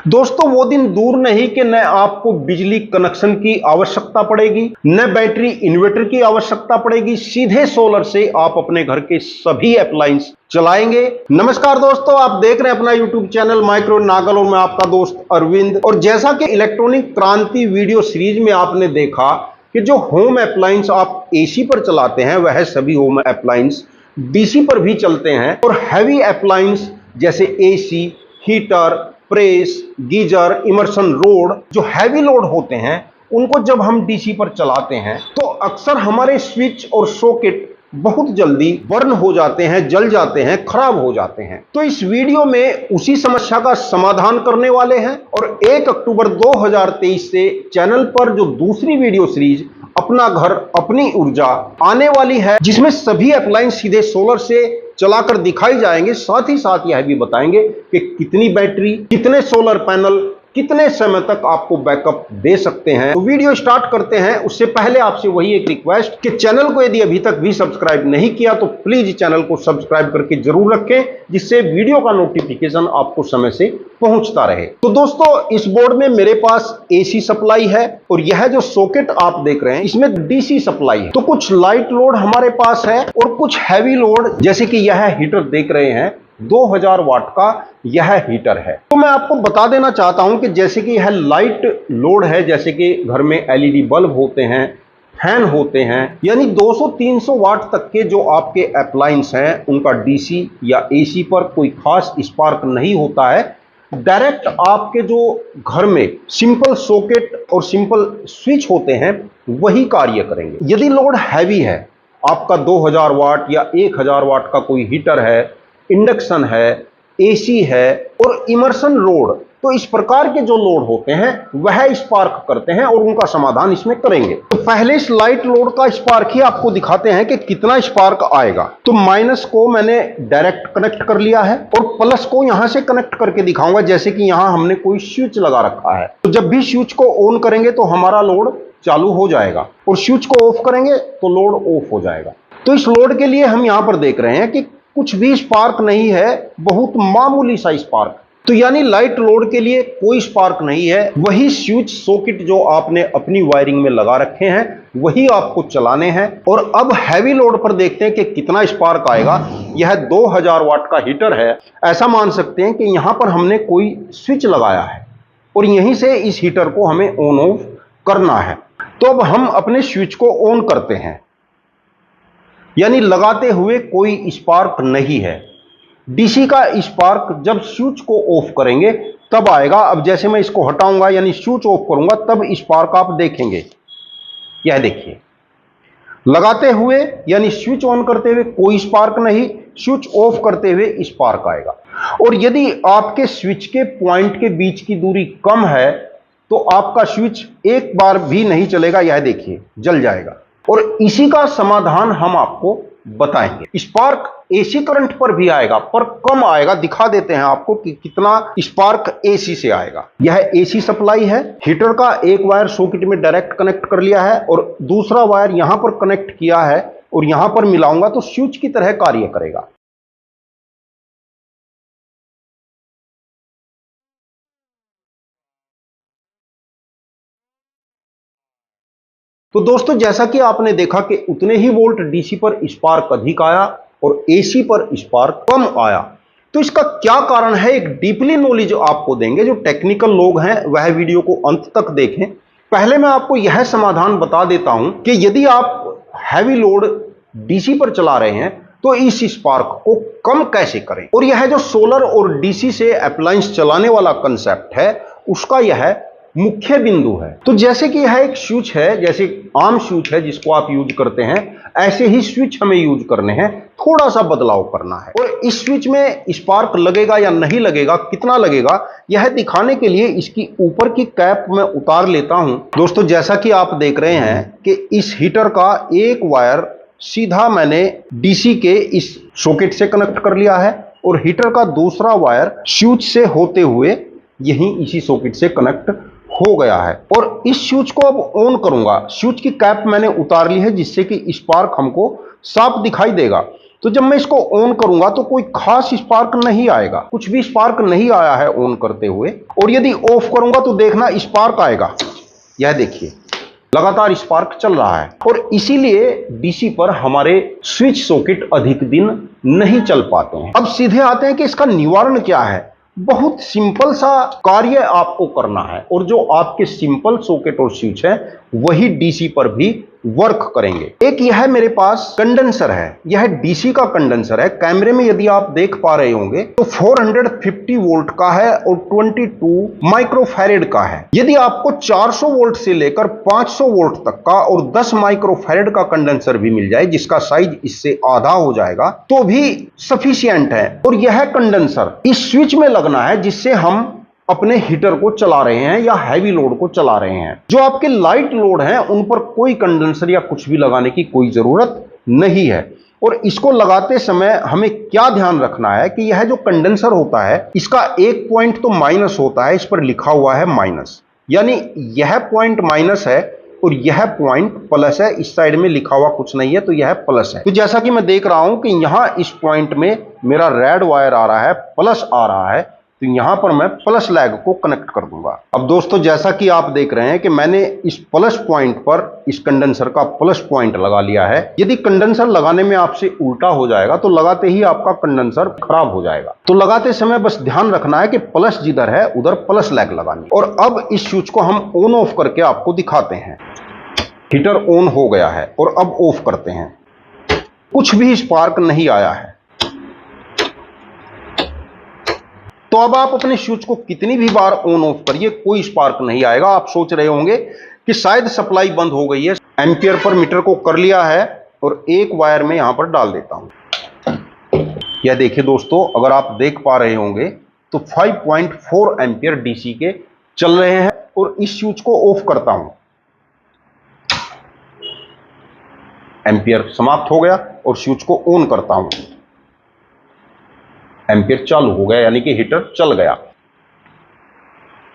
दोस्तों वो दिन दूर नहीं कि न आपको बिजली कनेक्शन की आवश्यकता पड़ेगी, न बैटरी इन्वर्टर की आवश्यकता पड़ेगी। सीधे सोलर से आप अपने घर के सभी अप्लायंस चलाएंगे। नमस्कार दोस्तों, आप देख रहे हैं अपना यूट्यूब चैनल माइक्रो नागल और मैं आपका दोस्त अरविंद। और जैसा कि इलेक्ट्रॉनिक क्रांति वीडियो सीरीज में आपने देखा कि जो होम अप्लायंस आप एसी पर चलाते हैं वह सभी होम अप्लायंस डीसी पर भी चलते हैं। और हैवी अप्लायंस जैसे AC, heater, press, geyser, immersion road, जो हैवी लोड होते हैं उनको जब हम डीसी पर चलाते हैं तो अक्सर हमारे स्विच और सॉकेट बहुत जल्दी बर्न हो जाते हैं, जल जाते हैं, खराब हो जाते हैं। तो इस वीडियो में उसी समस्या का समाधान करने वाले हैं। और 1 अक्टूबर 2023 से चैनल पर जो दूसरी वीडियो सीरीज अपना घर अपनी ऊर्जा आने वाली है, जिसमें सभी अप्लायंस सीधे सोलर से चलाकर दिखाई जाएंगे। साथ ही साथ यह भी बताएंगे कि कितनी बैटरी, कितने सोलर पैनल कितने समय तक आपको बैकअप दे सकते हैं। तो वीडियो स्टार्ट करते हैं। उससे पहले आपसे वही एक रिक्वेस्ट कि चैनल को यदि अभी तक भी सब्सक्राइब नहीं किया तो प्लीज चैनल को सब्सक्राइब करके जरूर रखें, जिससे वीडियो का नोटिफिकेशन आपको समय से पहुंचता रहे। तो दोस्तों, इस बोर्ड में मेरे पास एसी सप्लाई है और यह जो सॉकेट आप देख रहे हैं इसमें डीसी सप्लाई है। तो कुछ लाइट लोड हमारे पास है और कुछ हैवी लोड, जैसे कि यह हीटर देख रहे हैं 2000 वाट का यह हीटर है। तो मैं आपको बता देना चाहता हूं कि जैसे कि यह लाइट लोड है, जैसे कि घर में एलईडी बल्ब होते हैं, फैन होते हैं, यानी 200-300 वाट तक के जो आपके अप्लायंस हैं उनका डीसी या एसी पर कोई खास स्पार्क नहीं होता है। डायरेक्ट आपके जो घर में सिंपल सॉकेट और सिंपल स्विच होते हैं वही कार्य करेंगे। यदि लोड हैवी है, आपका 2000 वाट या 1000 वाट का कोई हीटर है, इंडक्शन है, एसी है और इमर्शन रोड, तो इस प्रकार के जो लोड होते हैं वह स्पार्क करते हैं और उनका समाधान इसमें करेंगे। तो पहले इस लाइट लोड का स्पार्क ही आपको दिखाते हैं कि कितना स्पार्क आएगा। तो माइनस को मैंने डायरेक्ट कनेक्ट कर लिया है और प्लस को यहां से कनेक्ट करके दिखाऊंगा, जैसे कि यहां हमने कोई स्विच लगा रखा है। तो जब भी स्विच को ऑन करेंगे तो हमारा लोड चालू हो जाएगा और स्विच को ऑफ करेंगे तो लोड ऑफ हो जाएगा। तो इस लोड के लिए हम यहां पर देख रहे हैं कि कुछ भी स्पार्क नहीं है, बहुत मामूली सा स्पार्क। तो यानी लाइट लोड के लिए कोई स्पार्क नहीं है। वही स्विच सॉकेट जो आपने अपनी वायरिंग में लगा रखे हैं वही आपको चलाने हैं। और अब हैवी लोड पर देखते हैं कि कितना स्पार्क आएगा। यह 2000 वाट का हीटर है। ऐसा मान सकते हैं कि यहां पर हमने कोई स्विच लगाया है और यहीं से इस हीटर को हमें ऑन ऑफ करना है। तो अब हम अपने स्विच को ऑन करते हैं, यानी लगाते हुए कोई स्पार्क नहीं है। डीसी का स्पार्क जब स्विच को ऑफ करेंगे तब आएगा। अब जैसे मैं इसको हटाऊंगा यानी स्विच ऑफ करूंगा तब स्पार्क आप देखेंगे। यह देखिए, लगाते हुए यानी स्विच ऑन करते हुए कोई स्पार्क नहीं, स्विच ऑफ करते हुए स्पार्क आएगा। और यदि आपके स्विच के पॉइंट के बीच की दूरी कम है तो आपका स्विच एक बार भी नहीं चलेगा। यह देखिए, जल जाएगा। और इसी का समाधान हम आपको बताएंगे। स्पार्क एसी करंट पर भी आएगा पर कम आएगा। दिखा देते हैं आपको कि कितना स्पार्क एसी से आएगा। यह एसी सप्लाई है। हीटर का एक वायर सॉकेट में डायरेक्ट कनेक्ट कर लिया है और दूसरा वायर यहां पर कनेक्ट किया है और यहां पर मिलाऊंगा तो स्विच की तरह कार्य करेगा। तो दोस्तों, जैसा कि आपने देखा कि उतने ही वोल्ट डीसी पर स्पार्क अधिक आया और एसी पर स्पार्क कम आया। तो इसका क्या कारण है, एक डीपली नॉलेज आपको देंगे। जो टेक्निकल लोग हैं वह वीडियो को अंत तक देखें। पहले मैं आपको यह समाधान बता देता हूं कि यदि आप हैवी लोड डीसी पर चला रहे हैं तो इस स्पार्क को कम कैसे करें। और यह जो सोलर और डीसी से अप्लायंस चलाने वाला कंसेप्ट है उसका यह मुख्य बिंदु है। तो जैसे कि यह एक स्विच है, जैसे आम स्विच है जिसको आप यूज करते हैं, ऐसे ही स्विच हमें यूज करने हैं। थोड़ा सा बदलाव करना है। और इस स्विच में स्पार्क लगेगा या नहीं लगेगा, कितना लगेगा, यह दिखाने के लिए इसकी ऊपर की कैप मैं उतार लेता हूं। दोस्तों, जैसा कि आप देख रहे हैं कि इस हीटर का एक वायर सीधा मैंने डीसी के इस सॉकेट से कनेक्ट कर लिया है और हीटर का दूसरा वायर स्विच से होते हुए यहीं इसी सॉकेट से कनेक्ट हो गया है। और इस स्विच को अब ऑन करूंगा। स्विच की कैप मैंने उतार ली है जिससे कि स्पार्क हमको साफ दिखाई देगा। तो जब मैं इसको ऑन करूंगा तो कोई खास स्पार्क नहीं आएगा, कुछ भी स्पार्क नहीं आया है ऑन करते हुए। और यदि ऑफ करूंगा तो देखना स्पार्क आएगा, यह देखिए लगातार स्पार्क चल रहा है। और इसीलिए डीसी पर हमारे स्विच सॉकेट अधिक दिन नहीं चल पाते हैं। अब सीधे आते हैं कि इसका निवारण क्या है। बहुत सिंपल सा कार्य आपको करना है, और जो आपके सिंपल सॉकेट और स्विच है वही डीसी पर भी वर्क करेंगे। एक यह मेरे पास कंडेंसर है, यह डीसी का कंडेंसर है। कैमरे में यदि आप देख पा रहे होंगे तो 450 वोल्ट का है और 22 माइक्रोफैरेड का है। यदि आपको 400 वोल्ट से लेकर 500 वोल्ट तक का और 10 माइक्रोफैरेड का कंडेंसर भी मिल जाए, जिसका साइज इससे आधा हो जाएगा, तो भी सफिशिएंट है। और यह कंडेंसर इस स्विच में लगना है जिससे हम अपने हीटर को चला रहे हैं या हैवी लोड को चला रहे हैं। जो आपके लाइट लोड हैं उन पर कोई कंडेंसर या कुछ भी लगाने की कोई जरूरत नहीं है। और इसको लगाते समय हमें क्या ध्यान रखना है कि यह जो कंडेंसर होता है इसका एक पॉइंट तो माइनस होता है, इस पर लिखा हुआ है माइनस, यानी यह पॉइंट माइनस है और यह पॉइंट प्लस है। इस साइड में लिखा हुआ कुछ नहीं है तो यह प्लस है। तो जैसा कि मैं देख रहा हूं कि यहां इस पॉइंट में मेरा रेड वायर आ रहा है, प्लस आ रहा है, तो यहां पर मैं प्लस लैग को कनेक्ट कर दूंगा। अब दोस्तों जैसा कि आप देख रहे हैं कि मैंने इस प्लस पॉइंट पर इस कंडेंसर का प्लस पॉइंट लगा लिया है। यदि कंडेंसर लगाने में आपसे उल्टा हो जाएगा तो लगाते ही आपका कंडेंसर खराब हो जाएगा। तो लगाते समय बस ध्यान रखना है कि प्लस जिधर है उधर प्लस लैग लगानी। और अब इस स्विच को हम ऑन ऑफ करके आपको दिखाते हैं। हीटर ऑन हो गया है और अब ऑफ करते हैं। कुछ भी स्पार्क नहीं आया है। तो अब आप अपने स्विच को कितनी भी बार ऑन ऑफ करिए कोई स्पार्क नहीं आएगा। आप सोच रहे होंगे कि शायद सप्लाई बंद हो गई है। एम्पियर पर मीटर को कर लिया है और एक वायर में यहां पर डाल देता हूं। यह देखिए दोस्तों, अगर आप देख पा रहे होंगे तो 5.4 एम्पियर डीसी के चल रहे हैं। और इस स्विच को ऑफ करता हूं, एम्पियर समाप्त हो गया और स्विच को ऑन करता हूं, एम्पियर चालू हो गया, यानी कि हीटर चल गया।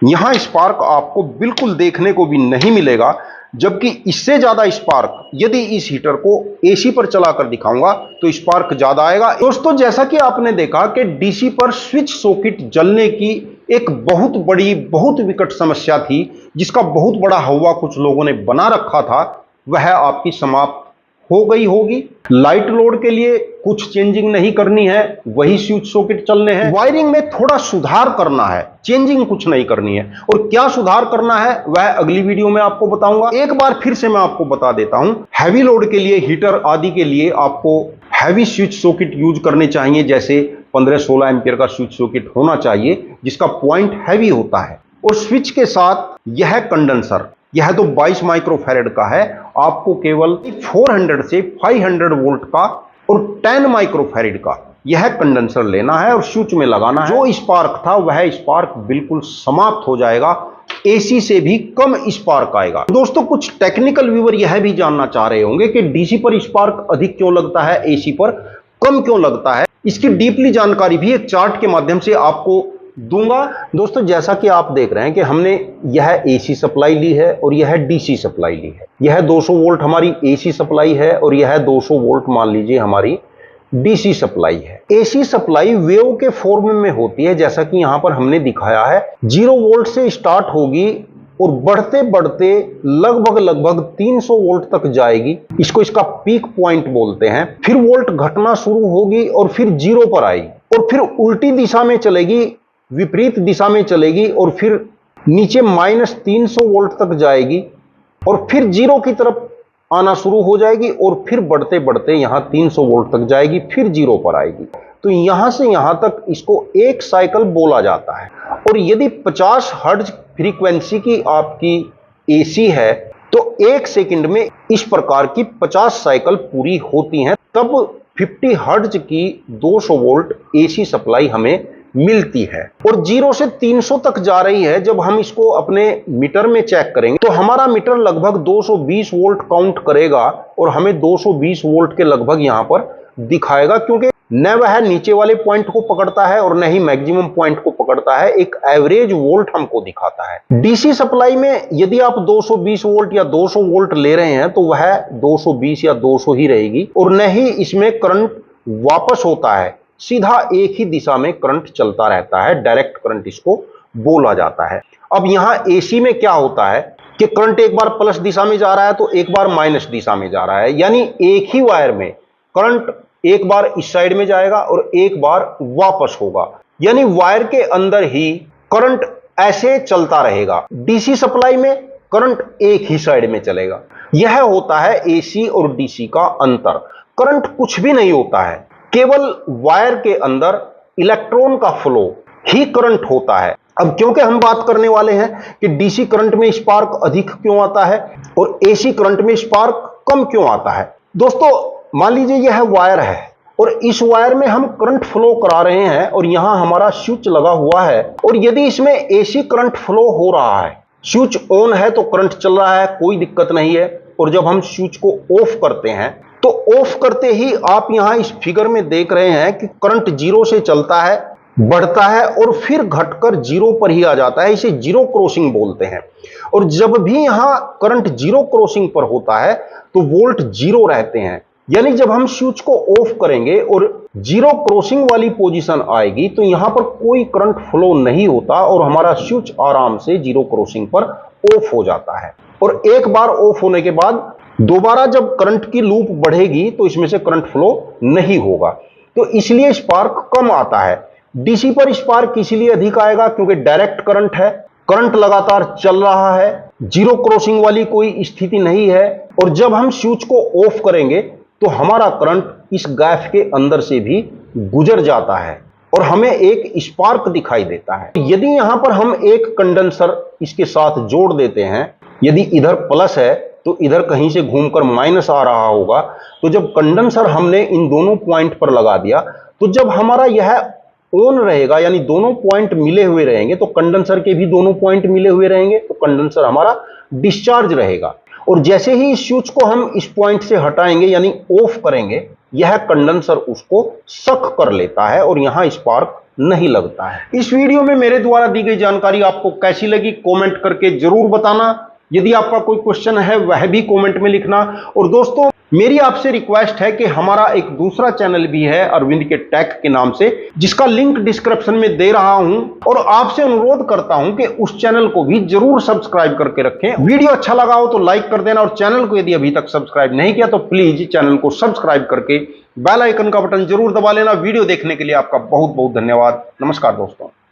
यहां स्पार्क आपको बिल्कुल देखने को भी नहीं मिलेगा, जबकि इससे ज्यादा स्पार्क यदि इस हीटर को एसी पर चलाकर दिखाऊंगा तो स्पार्क ज्यादा आएगा। दोस्तों जैसा कि आपने देखा कि डीसी पर स्विच सॉकेट जलने की एक बहुत बड़ी बहुत विकट समस्या थी, जिसका बहुत बड़ा हवा कुछ लोगों ने बना रखा था, वह आपकी समाप्त हो गई होगी। लाइट लोड के लिए कुछ चेंजिंग नहीं करनी है, वही स्विच सॉकेट चलने हैं। वायरिंग में थोड़ा सुधार करना है, चेंजिंग कुछ नहीं करनी है। और क्या सुधार करना है वह अगली वीडियो में आपको बताऊंगा। एक बार फिर से मैं आपको बता देता हूं, हैवी लोड के लिए, हीटर आदि के लिए आपको हैवी स्विच सॉकेट यूज करने चाहिए। जैसे 15-16 एम्पियर का स्विच सॉकेट होना चाहिए जिसका पॉइंट हैवी होता है। और स्विच के साथ यह कंडेंसर, यह तो 22 माइक्रोफैरेड का है, आपको केवल 400 से 500 वोल्ट का और 10 माइक्रोफैरेड का यह कंडेंसर लेना है और स्विच में लगाना है। जो स्पार्क था वह स्पार्क बिल्कुल समाप्त हो जाएगा, एसी से भी कम स्पार्क आएगा। दोस्तों कुछ टेक्निकल व्यूअर यह भी जानना चाह रहे होंगे कि डीसी पर स्पार्क अधिक क्यों लगता है, एसी पर कम क्यों लगता है। इसकी डीपली जानकारी भी एक चार्ट के माध्यम से आपको दूंगा। दोस्तों जैसा कि आप देख रहे हैं कि हमने यह एसी सप्लाई ली है और यह डीसी सप्लाई ली है। यह 200 वोल्ट हमारी एसी सप्लाई है और यह 200 वोल्ट मान लीजिए हमारी डीसी सप्लाई है। एसी सप्लाई वेव के फॉर्म में होती है, जैसा कि यहां पर हमने दिखाया है। 0 वोल्ट से स्टार्ट होगी और बढ़ते बढ़ते लगभग 300 वोल्ट तक जाएगी। इसका पीक पॉइंट बोलते हैं। फिर वोल्ट घटना शुरू होगी और फिर 0 पर आएगी और फिर उल्टी दिशा में चलेगी, विपरीत दिशा में चलेगी और फिर नीचे -300 वोल्ट तक जाएगी और फिर 0 की तरफ आना शुरू हो जाएगी और फिर बढ़ते बढ़ते यहां 300 वोल्ट तक जाएगी, फिर 0 पर आएगी। तो यहां से यहां तक इसको एक साइकिल बोला जाता है। और यदि 50 हर्ट्ज फ्रीक्वेंसी की आपकी एसी है तो 1 सेकंड में इस प्रकार की 50 साइकिल पूरी होती हैं। तब 50 हर्ट्ज की 200 वोल्ट एसी सप्लाई हमें मिलती है। और 0 से 300 तक जा रही है। जब हम इसको अपने मीटर में चेक करेंगे तो हमारा मीटर लगभग 220 वोल्ट काउंट करेगा और हमें 220 वोल्ट के लगभग यहां पर दिखाएगा, क्योंकि न वह नीचे वाले पॉइंट को पकड़ता है और न ही मैक्सिमम पॉइंट को पकड़ता है, एक एवरेज वोल्ट हमको दिखाता है। डीसी सप्लाई में यदि आप 220 वोल्ट या 200 वोल्ट ले रहे हैं तो वह 220 या 200 ही रहेगी और न ही इसमें करंट वापस होता है, सीधा एक ही दिशा में करंट चलता रहता है, डायरेक्ट करंट इसको बोला जाता है। अब यहां एसी में क्या होता है कि करंट एक बार प्लस दिशा में जा रहा है तो एक बार माइनस दिशा में जा रहा है, यानी एक ही वायर में करंट एक बार इस साइड में जाएगा और एक बार वापस होगा, यानी वायर के अंदर ही करंट ऐसे चलता रहेगा। डीसी सप्लाई में करंट एक ही साइड में चलेगा। यह होता है एसी और डीसी का अंतर। करंट कुछ भी नहीं होता है, केवल वायर के अंदर इलेक्ट्रॉन का फ्लो ही करंट होता है। अब क्योंकि हम बात करने वाले हैं कि डीसी करंट में स्पार्क अधिक क्यों आता है और एसी करंट में स्पार्क कम क्यों आता है। दोस्तों मान लीजिए यह वायर है और इस वायर में हम करंट फ्लो करा रहे हैं और यहां हमारा स्विच लगा हुआ है, और यदि इसमें एसी करंट फ्लो हो रहा है, स्विच ऑन है तो करंट चल रहा है, कोई दिक्कत नहीं है, और जब हम स्विच को ऑफ करते हैं तो ऑफ करते ही आप यहां इस फिगर में देख रहे हैं कि करंट जीरो से चलता है, बढ़ता है और फिर घटकर जीरो पर ही आ जाता है। इसे जीरो क्रॉसिंग बोलते हैं। और जब भी यहां करंट जीरो क्रॉसिंग पर होता है तो वोल्ट जीरो रहते हैं, यानी जब हम स्विच को ऑफ करेंगे और जीरो क्रॉसिंग वाली पोजीशन आएगी तो यहां पर कोई करंट फ्लो नहीं होता और हमारा स्विच आराम से जीरो क्रॉसिंग पर ऑफ हो जाता है। और एक बार ऑफ होने के बाद दोबारा जब करंट की लूप बढ़ेगी तो इसमें से करंट फ्लो नहीं होगा, तो इसलिए स्पार्क कम आता है। डीसी पर स्पार्क इसलिए अधिक आएगा क्योंकि डायरेक्ट करंट है, करंट लगातार चल रहा है, जीरो क्रॉसिंग वाली कोई स्थिति नहीं है, और जब हम स्विच को ऑफ करेंगे तो हमारा करंट इस गैप के अंदर से भी गुजर जाता है और हमें एक स्पार्क दिखाई देता है। यदि यहां पर हम एक कंडेंसर इसके साथ जोड़ देते हैं, यदि इधर प्लस है तो इधर कहीं से घूमकर माइनस आ रहा होगा, तो जब कंडेंसर हमने इन दोनों पॉइंट पर लगा दिया तो जब हमारा यह ऑन रहेगा, यानी दोनों पॉइंट मिले हुए रहेंगे, तो कंडेंसर के भी दोनों पॉइंट मिले हुए रहेंगे, तो कंडेंसर हमारा डिस्चार्ज रहेगा। और जैसे ही इस स्विच को हम इस पॉइंट से हटाएंगे यानी ऑफ करेंगे, यह कंडेंसर उसको सक कर लेता है और यहां स्पार्क नहीं लगता है। इस वीडियो में मेरे द्वारा दी गई जानकारी आपको कैसी लगी कमेंट करके जरूर बताना। यदि आपका कोई क्वेश्चन है वह भी कमेंट में लिखना। और दोस्तों मेरी आपसे रिक्वेस्ट है कि हमारा एक दूसरा चैनल भी है अरविंद के टेक के नाम से, जिसका लिंक डिस्क्रिप्शन में दे रहा हूं, और आपसे अनुरोध करता हूं कि उस चैनल को भी जरूर सब्सक्राइब करके रखें। वीडियो अच्छा लगा हो तो लाइक कर देना, और चैनल को यदि अभी तक सब्सक्राइब नहीं किया तो प्लीज चैनल को सब्सक्राइब करके बेल आइकन का बटन जरूर दबा लेना। वीडियो देखने के लिए आपका बहुत बहुत धन्यवाद। नमस्कार दोस्तों।